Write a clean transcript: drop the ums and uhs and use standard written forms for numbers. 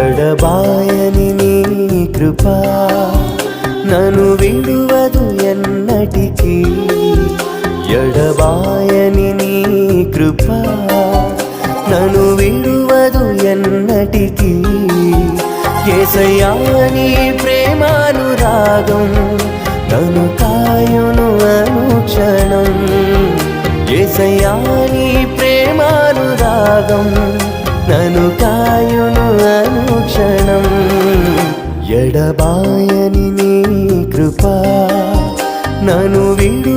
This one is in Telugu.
ఎడబాయని నీ కృపా నన్ను విడువదు ఎన్నటికీ. ఎడబాయని నీ కృపా నన్ను విడువదు ఎన్నటికీ. యేసయ్యా నీ ప్రేమానురాగం నన్ను కాయును అనుక్షణం. యేసయ్యా నీ ప్రేమానురాగం నన్ను కాయును అనుక్షణం. ఎడబాయని నీ కృపా నన్ను విడు